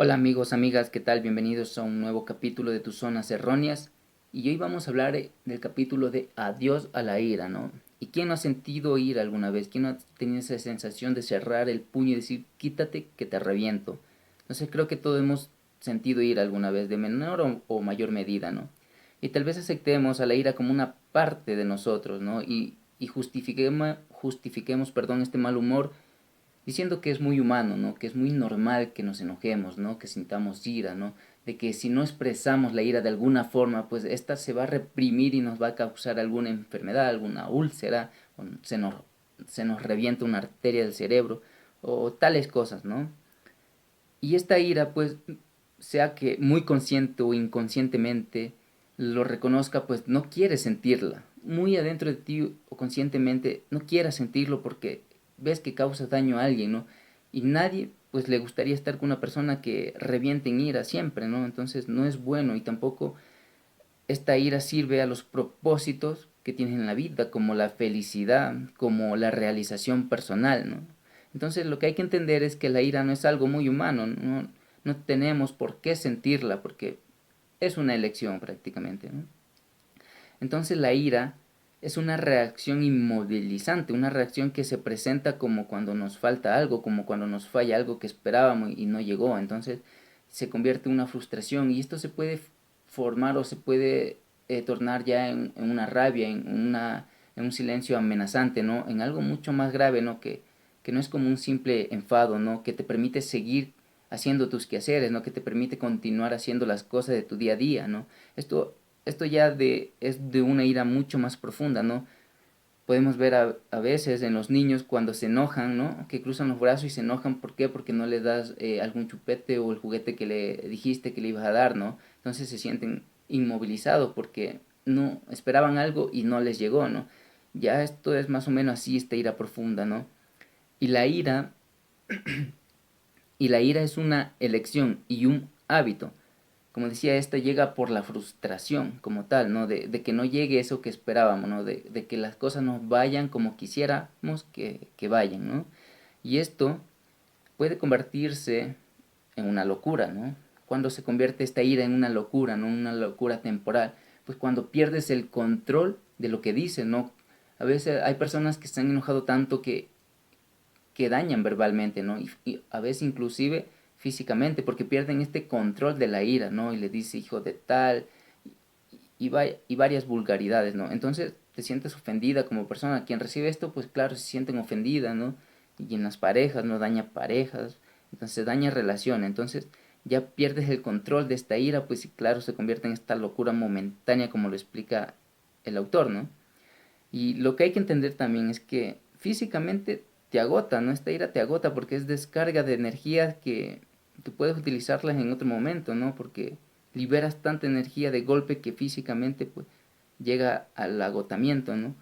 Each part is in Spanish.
Hola amigos, amigas, ¿qué tal? Bienvenidos a un nuevo capítulo de Tus Zonas Erróneas. Y hoy vamos a hablar del capítulo de Adiós a la ira, ¿no? ¿Y quién no ha sentido ira alguna vez? ¿Quién no ha tenido esa sensación de cerrar el puño y decir, quítate que te reviento? Entonces creo que todos hemos sentido ira alguna vez, de menor o mayor medida, ¿no? Y tal vez aceptemos a la ira como una parte de nosotros, ¿no? Y justifiquemos, perdón, este mal humor diciendo que es muy humano, ¿no? Que es muy normal que nos enojemos, ¿no? Que sintamos ira, ¿no? De que si no expresamos la ira de alguna forma, pues esta se va a reprimir y nos va a causar alguna enfermedad, alguna úlcera, o se nos revienta una arteria del cerebro, o tales cosas, ¿no? Y esta ira, pues, sea que muy consciente o inconscientemente lo reconozca, pues no quiere sentirla. Muy adentro de ti o conscientemente no quieras sentirlo porque ves que causa daño a alguien, ¿no? Y nadie, pues, le gustaría estar con una persona que reviente en ira siempre, ¿no? Entonces no es bueno y tampoco esta ira sirve a los propósitos que tienes en la vida, como la felicidad, como la realización personal, ¿no? Entonces lo que hay que entender es que la ira no es algo muy humano, no tenemos por qué sentirla, porque es una elección prácticamente, ¿no? Entonces la ira es una reacción inmovilizante, una reacción que se presenta como cuando nos falta algo, como cuando nos falla algo que esperábamos y no llegó. Entonces se convierte en una frustración y esto se puede formar o se puede tornar ya en una rabia, en un silencio amenazante, ¿no? En algo mucho más grave, ¿no? Que no es como un simple enfado, ¿no? Que te permite seguir haciendo tus quehaceres, ¿no? Que te permite continuar haciendo las cosas de tu día a día, ¿no? Esto esto ya es de una ira mucho más profunda, ¿no? Podemos ver a veces en los niños cuando se enojan, ¿no? Que cruzan los brazos y se enojan, ¿por qué? Porque no le das algún chupete o el juguete que le dijiste que le ibas a dar, ¿no? Entonces se sienten inmovilizados porque no esperaban algo y no les llegó, ¿no? Ya esto es más o menos así, esta ira profunda, ¿no? Y la ira, y la ira es una elección y un hábito. Como decía, esta llega por la frustración como tal, ¿no? De que no llegue eso que esperábamos, ¿no? De que las cosas no vayan como quisiéramos que vayan, ¿no? Y esto puede convertirse en una locura, ¿no? Cuando se convierte esta ira en una locura, ¿no? Una locura temporal, pues cuando pierdes el control de lo que dices, ¿no? A veces hay personas que se han enojado tanto que dañan verbalmente, ¿no? Y a veces inclusive físicamente, porque pierden este control de la ira, ¿no? Y le dice hijo de tal, y varias vulgaridades, ¿no? Entonces te sientes ofendida como persona. Quien recibe esto, pues claro, se sienten ofendida, ¿no? Y en las parejas, ¿no? Daña parejas, entonces daña relación, entonces ya pierdes el control de esta ira, pues y claro, se convierte en esta locura momentánea como lo explica el autor, ¿no? Y lo que hay que entender también es que físicamente te agota, ¿no? Esta ira te agota porque es descarga de energías que puedes utilizarlas en otro momento, ¿no? Porque liberas tanta energía de golpe que físicamente pues llega al agotamiento, ¿no?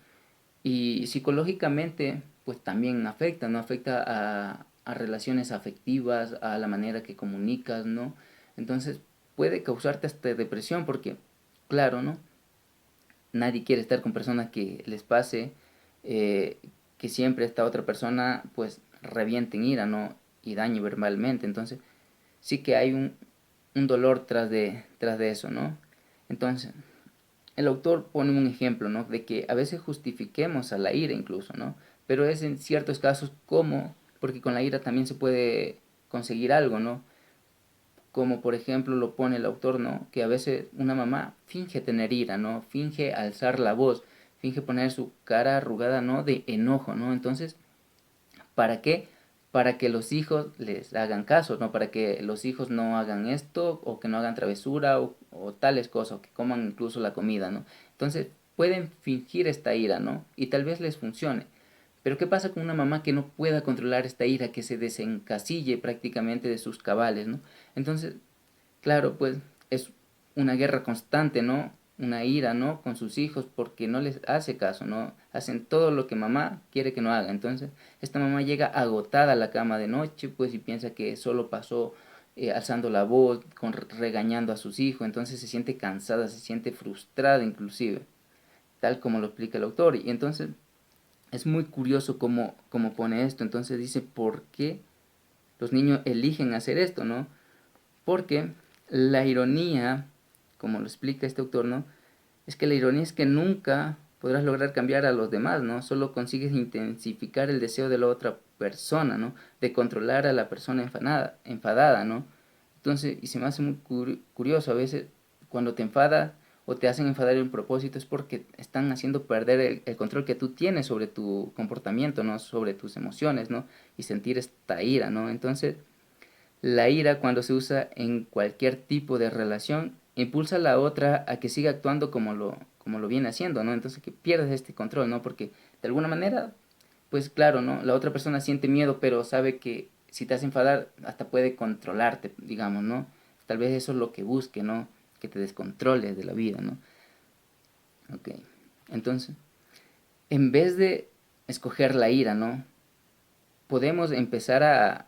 Y psicológicamente pues también afecta, ¿no? Afecta a relaciones afectivas, a la manera que comunicas, ¿no? Entonces puede causarte hasta depresión porque, claro, ¿no? Nadie quiere estar con personas que les pase eh, que siempre esta otra persona pues reviente en ira, ¿no? Y dañe verbalmente. Entonces sí que hay un dolor tras de eso, ¿no? Entonces el autor pone un ejemplo, ¿no? De que a veces justifiquemos a la ira incluso, ¿no? Pero es en ciertos casos como, porque con la ira también se puede conseguir algo, ¿no? Como por ejemplo lo pone el autor, ¿no? Que a veces una mamá finge tener ira, ¿no? Finge alzar la voz, finge poner su cara arrugada, ¿no? De enojo, ¿no? Entonces, ¿para qué? Para que los hijos les hagan caso, ¿no? Para que los hijos no hagan esto o que no hagan travesura o tales cosas, o que coman incluso la comida, ¿no? Entonces, pueden fingir esta ira, ¿no? Y tal vez les funcione. Pero ¿qué pasa con una mamá que no pueda controlar esta ira, que se desencasille prácticamente de sus cabales, ¿no? Entonces, claro, pues es una guerra constante, ¿no? Una ira, ¿no? Con sus hijos porque no les hace caso, ¿no? Hacen todo lo que mamá quiere que no haga. Entonces, esta mamá llega agotada a la cama de noche, pues, y piensa que solo pasó alzando la voz, regañando a sus hijos. Entonces se siente cansada, se siente frustrada inclusive, tal como lo explica el autor. Y entonces es muy curioso cómo pone esto. Entonces dice, ¿por qué los niños eligen hacer esto, no? Porque la ironía, como lo explica este autor, ¿no? Es que la ironía es que nunca podrás lograr cambiar a los demás, ¿no? Solo consigues intensificar el deseo de la otra persona, ¿no? De controlar a la persona enfadada, ¿no? Entonces, y se me hace muy curioso a veces cuando te enfadas o te hacen enfadar en propósito es porque están haciendo perder el control que tú tienes sobre tu comportamiento, ¿no? Sobre tus emociones, ¿no? Y sentir esta ira, ¿no? Entonces, la ira, cuando se usa en cualquier tipo de relación, impulsa a la otra a que siga actuando como lo viene haciendo, ¿no? Entonces que pierdes este control, ¿no? Porque de alguna manera, pues claro, ¿no? La otra persona siente miedo, pero sabe que si te hace enfadar, hasta puede controlarte, digamos, ¿no? Tal vez eso es lo que busque, ¿no? Que te descontroles de la vida, ¿no? Ok. Entonces, en vez de escoger la ira, ¿no? Podemos empezar a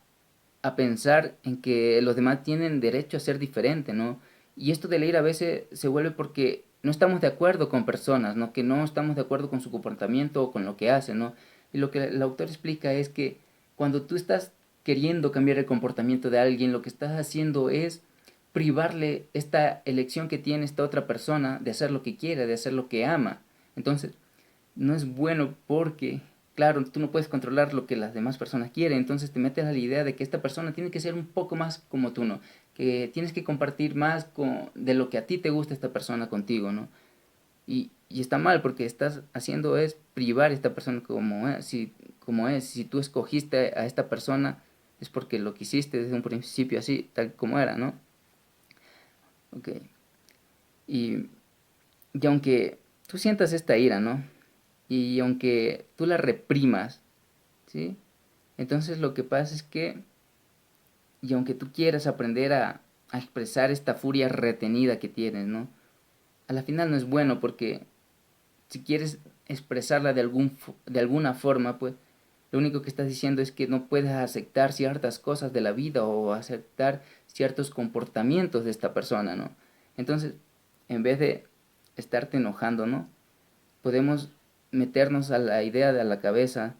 pensar en que los demás tienen derecho a ser diferentes, ¿no? Y esto de la ira a veces se vuelve porque no estamos de acuerdo con personas, ¿no? Que no estamos de acuerdo con su comportamiento o con lo que hacen, ¿no? Y lo que el autor explica es que cuando tú estás queriendo cambiar el comportamiento de alguien, lo que estás haciendo es privarle esta elección que tiene esta otra persona de hacer lo que quiere, de hacer lo que ama. Entonces, no es bueno porque, claro, tú no puedes controlar lo que las demás personas quieren, entonces te metes a la idea de que esta persona tiene que ser un poco más como tú, ¿no? Que tienes que compartir más de lo que a ti te gusta esta persona contigo, ¿no? Y está mal porque estás haciendo es privar a esta persona como es. Si tú escogiste a esta persona es porque lo quisiste desde un principio así, tal como era, ¿no? Ok. Y, y aunque tú sientas esta ira, ¿no? Y aunque tú la reprimas, ¿sí? Entonces lo que pasa es que, y aunque tú quieras aprender a expresar esta furia retenida que tienes, ¿no? A la final no es bueno porque si quieres expresarla de alguna forma, pues lo único que estás diciendo es que no puedes aceptar ciertas cosas de la vida o aceptar ciertos comportamientos de esta persona, ¿no? Entonces, en vez de estarte enojando, ¿no? Podemos meternos a la idea de la cabeza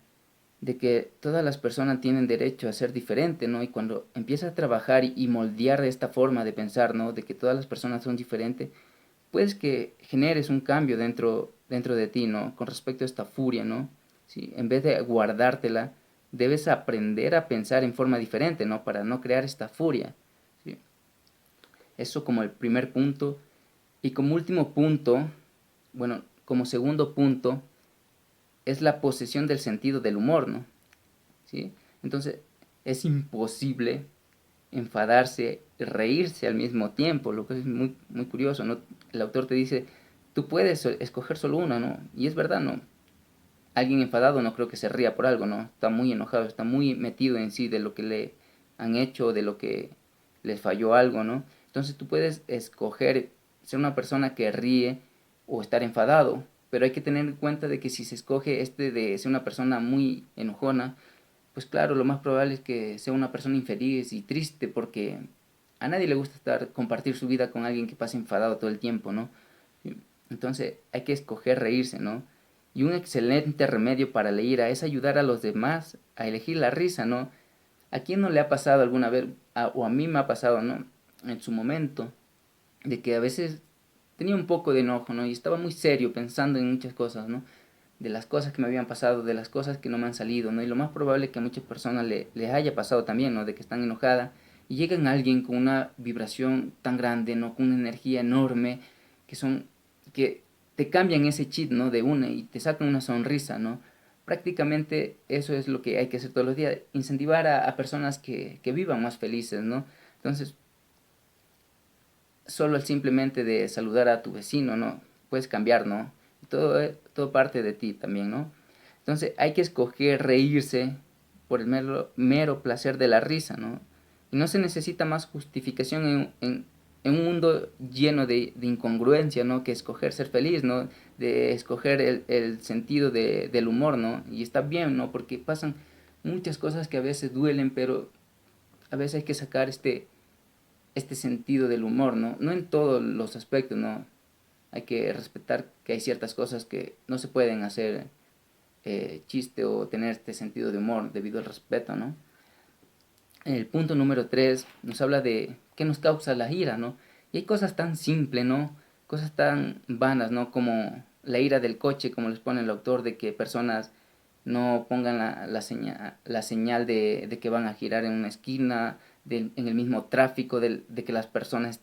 de que todas las personas tienen derecho a ser diferentes, ¿no? Y cuando empiezas a trabajar y moldear esta forma de pensar, ¿no? De que todas las personas son diferentes, puedes que generes un cambio dentro de ti, ¿no? Con respecto a esta furia, ¿no? ¿Sí? En vez de guardártela, debes aprender a pensar en forma diferente, ¿no? Para no crear esta furia, ¿sí? Eso como el primer punto. Y como último punto, bueno, como segundo punto, es la posesión del sentido del humor, ¿no? ¿Sí? Entonces, es imposible enfadarse y reírse al mismo tiempo, lo que es muy, muy curioso, ¿no? El autor te dice, tú puedes escoger solo una, ¿no? Y es verdad, ¿no? Alguien enfadado no creo que se ría por algo, ¿no? Está muy enojado, está muy metido en sí de lo que le han hecho, de lo que les falló algo, ¿no? Entonces tú puedes escoger ser una persona que ríe o estar enfadado, pero hay que tener en cuenta de que si se escoge este de ser una persona muy enojona, pues claro, lo más probable es que sea una persona infeliz y triste porque a nadie le gusta compartir su vida con alguien que pasa enfadado todo el tiempo, ¿no? Entonces hay que escoger reírse, ¿no? Y un excelente remedio para la ira es ayudar a los demás a elegir la risa, ¿no? ¿A quién no le ha pasado alguna vez, o a mí me ha pasado, ¿no? En su momento, de que a veces tenía un poco de enojo, ¿no? Y estaba muy serio pensando en muchas cosas, ¿no? De las cosas que me habían pasado, de las cosas que no me han salido, ¿no? Y lo más probable es que a muchas personas les haya pasado también, ¿no? De que están enojadas y llegan a alguien con una vibración tan grande, ¿no? Con una energía enorme, que son, que te cambian ese chip, ¿no? De una y te sacan una sonrisa, ¿no? Prácticamente eso es lo que hay que hacer todos los días, incentivar a personas que vivan más felices, ¿no? Entonces, solo simplemente de saludar a tu vecino, ¿no? Puedes cambiar, ¿no? Todo parte de ti también, ¿no? Entonces hay que escoger reírse por el mero placer de la risa, ¿no? Y no se necesita más justificación en un mundo lleno de incongruencia, ¿no? Que escoger ser feliz, ¿no? De escoger el sentido del humor, ¿no? Y está bien, ¿no? Porque pasan muchas cosas que a veces duelen, pero a veces hay que sacar este sentido del humor, ¿no? No en todos los aspectos, ¿no? Hay que respetar que hay ciertas cosas que no se pueden hacer chiste o tener este sentido de humor debido al respeto, ¿no? El punto número 3 nos habla de qué nos causa la ira, ¿no? Y hay cosas tan simples, ¿no? Cosas tan vanas, ¿no? Como la ira del coche, como les pone el autor, de que personas no pongan la señal de que van a girar en una esquina, en el mismo tráfico, de que las personas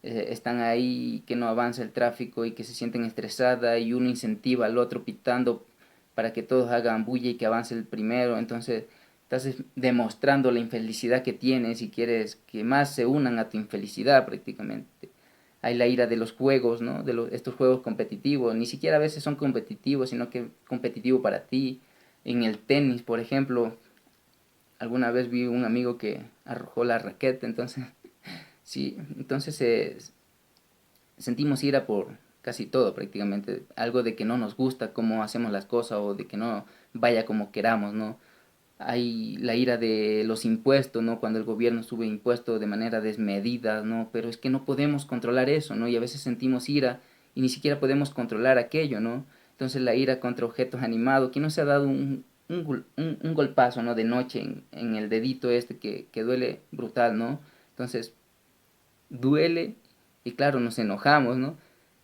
están ahí, que no avanza el tráfico y que se sienten estresadas y uno incentiva al otro pitando para que todos hagan bulla y que avance el primero. Entonces estás demostrando la infelicidad que tienes y quieres que más se unan a tu infelicidad prácticamente. Hay la ira de los juegos, ¿no? Estos juegos competitivos. Ni siquiera a veces son competitivos, sino que competitivo para ti. En el tenis, por ejemplo, alguna vez vi un amigo que arrojó la raqueta, entonces, sí, entonces sentimos ira por casi todo prácticamente. Algo de que no nos gusta cómo hacemos las cosas o de que no vaya como queramos, ¿no? Hay la ira de los impuestos, ¿no? Cuando el gobierno sube impuestos de manera desmedida, ¿no? Pero es que no podemos controlar eso, ¿no? Y a veces sentimos ira y ni siquiera podemos controlar aquello, ¿no? Entonces la ira contra objetos animados, ¿quién no se ha dado un golpazo, ¿no? De noche en el dedito este que duele brutal, ¿no? Entonces duele y claro, nos enojamos, ¿no?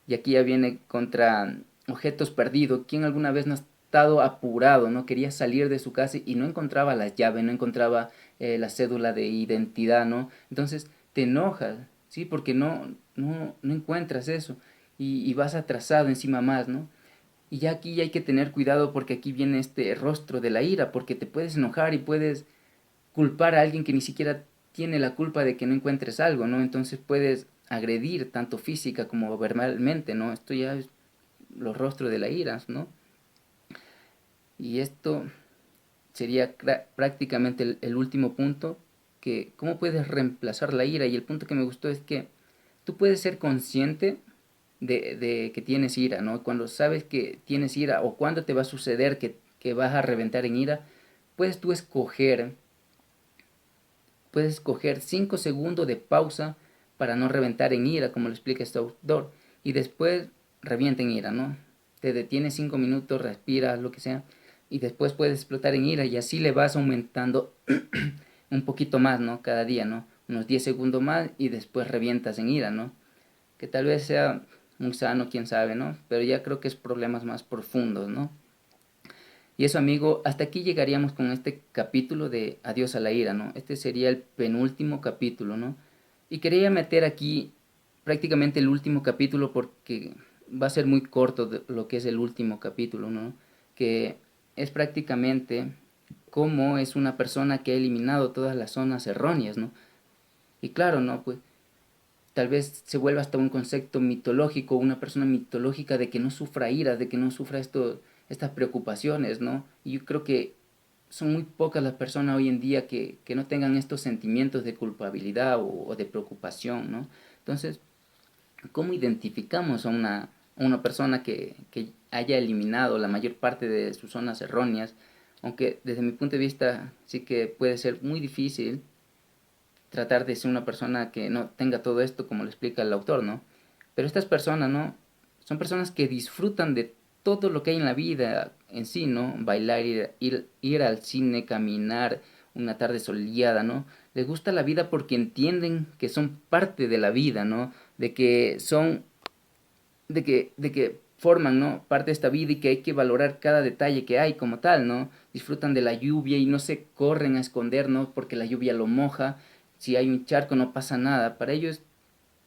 Y aquí ya viene contra objetos perdidos. ¿Quién alguna vez no ha estado apurado, no? Quería salir de su casa y no encontraba las llaves, no encontraba la cédula de identidad, ¿no? Entonces te enojas, ¿sí? Porque no encuentras eso y vas atrasado encima más, ¿no? Y ya aquí hay que tener cuidado porque aquí viene este rostro de la ira, porque te puedes enojar y puedes culpar a alguien que ni siquiera tiene la culpa de que no encuentres algo, ¿no? Entonces puedes agredir tanto física como verbalmente, ¿no? Esto ya es los rostros de la ira, ¿no? Y esto sería prácticamente el último punto, que cómo puedes reemplazar la ira. Y el punto que me gustó es que tú puedes ser consciente de que tienes ira, ¿no? Cuando sabes que tienes ira o cuando te va a suceder que vas a reventar en ira, puedes tú escoger 5 segundos de pausa para no reventar en ira, como lo explica este autor, y después revienta en ira, ¿no? Te detienes 5 minutos, respiras, lo que sea, y después puedes explotar en ira y así le vas aumentando un poquito más, ¿no? Cada día, ¿no? Unos 10 segundos más y después revientas en ira, ¿no? Que tal vez sea muy sano, quién sabe, ¿no? Pero ya creo que es problemas más profundos, ¿no? Y eso, amigo, hasta aquí llegaríamos con este capítulo de Adiós a la ira, ¿no? Este sería el penúltimo capítulo, ¿no? Y quería meter aquí prácticamente el último capítulo porque va a ser muy corto lo que es el último capítulo, ¿no? Que es prácticamente cómo es una persona que ha eliminado todas las zonas erróneas, ¿no? Y claro, ¿no? Pues tal vez se vuelva hasta un concepto mitológico, una persona mitológica de que no sufra ira, de que no sufra estas preocupaciones, ¿no? Y yo creo que son muy pocas las personas hoy en día que no tengan estos sentimientos de culpabilidad o de preocupación, ¿no? Entonces, ¿cómo identificamos a una persona que haya eliminado la mayor parte de sus zonas erróneas? Aunque desde mi punto de vista sí que puede ser muy difícil tratar de ser una persona que no tenga todo esto como lo explica el autor, ¿no? Pero estas personas, ¿no? Son personas que disfrutan de todo lo que hay en la vida en sí, ¿no? Bailar, ir al cine, caminar, una tarde soleada, ¿no? Les gusta la vida porque entienden que son parte de la vida, ¿no? De que forman, ¿no? Parte de esta vida y que hay que valorar cada detalle que hay como tal, ¿no? Disfrutan de la lluvia y no se corren a esconder, ¿no? Porque la lluvia lo moja. Si hay un charco no pasa nada. Para ellos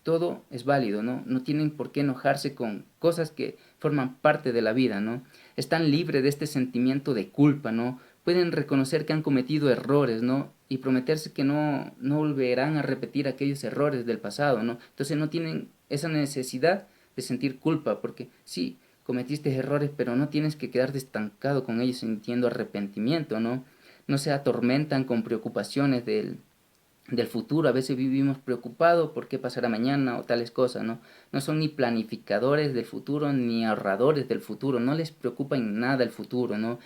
todo es válido, ¿no? No tienen por qué enojarse con cosas que forman parte de la vida, ¿no? Están libres de este sentimiento de culpa, ¿no? Pueden reconocer que han cometido errores, ¿no? Y prometerse que no volverán a repetir aquellos errores del pasado, ¿no? Entonces no tienen esa necesidad de sentir culpa, porque sí, cometiste errores, pero no tienes que quedarte estancado con ellos sintiendo arrepentimiento, ¿no? No se atormentan con preocupaciones del futuro. A veces vivimos preocupados por qué pasará mañana o tales cosas, ¿no? No son ni planificadores del futuro ni ahorradores del futuro, no les preocupa en nada el futuro, ¿no?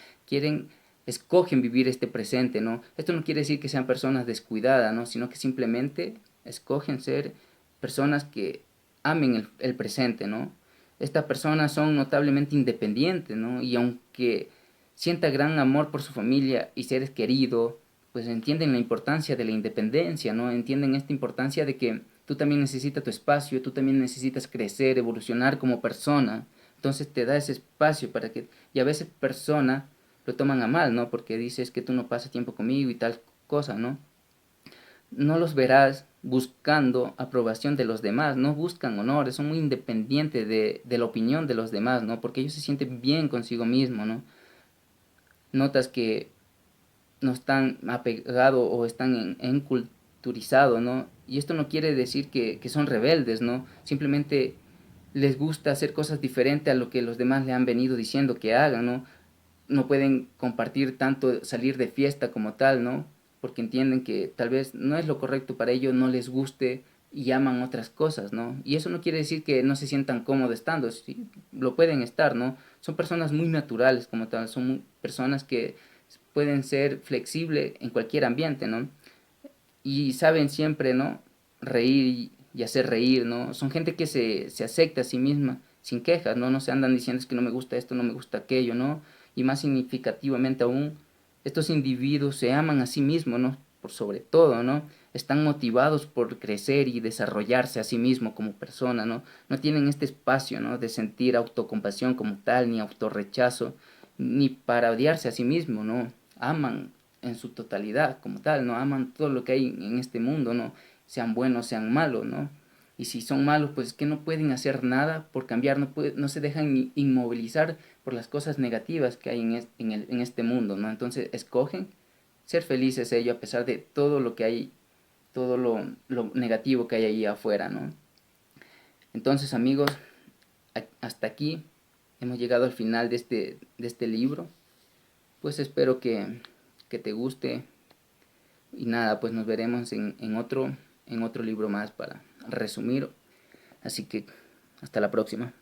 Escogen vivir este presente, ¿no? Esto no quiere decir que sean personas descuidadas, ¿no? Sino que simplemente escogen ser personas que amen el presente, ¿no? Estas personas son notablemente independientes, ¿no? Y aunque sienta gran amor por su familia y seres queridos, pues entienden la importancia de la independencia, ¿no? Entienden esta importancia de que tú también necesitas tu espacio, tú también necesitas crecer, evolucionar como persona. Entonces te da ese espacio para que, y a veces personas lo toman a mal, ¿no? Porque dices que tú no pasas tiempo conmigo y tal cosa, ¿no? No los verás buscando aprobación de los demás, no buscan honores, son muy independientes de la opinión de los demás, ¿no? Porque ellos se sienten bien consigo mismos, ¿no? Notas que no están apegados o están enculturizados, ¿no? Y esto no quiere decir que son rebeldes, ¿no? Simplemente les gusta hacer cosas diferentes a lo que los demás le han venido diciendo que hagan, ¿no? No pueden compartir tanto, salir de fiesta como tal, ¿no? Porque entienden que tal vez no es lo correcto para ellos, no les guste y aman otras cosas, ¿no? Y eso no quiere decir que no se sientan cómodos estando, sí, lo pueden estar, ¿no? Son personas muy naturales como tal, son personas que pueden ser flexibles en cualquier ambiente, ¿no? Y saben siempre, ¿no? Reír y hacer reír, ¿no? Son gente que se acepta a sí misma sin quejas, ¿no? No se andan diciendo es que no me gusta esto, no me gusta aquello, ¿no? Y más significativamente aún, estos individuos se aman a sí mismos, ¿no? Por sobre todo, ¿no? Están motivados por crecer y desarrollarse a sí mismo como persona, ¿no? No tienen este espacio, ¿no? De sentir autocompasión como tal, ni autorrechazo, ni para odiarse a sí mismo, ¿no? Aman en su totalidad como tal, ¿no? Aman todo lo que hay en este mundo, ¿no? Sean buenos, sean malos, ¿no? Y si son malos, pues que no pueden hacer nada por cambiar, no se dejan inmovilizar por las cosas negativas que hay en este mundo, ¿no? Entonces escogen ser felices ellos a pesar de todo lo que hay, todo lo negativo que hay ahí afuera, ¿no? Entonces, amigos, hasta aquí hemos llegado al final de este libro. Pues espero que te guste. Y nada, pues nos veremos en otro libro más para resumir. Así que hasta la próxima.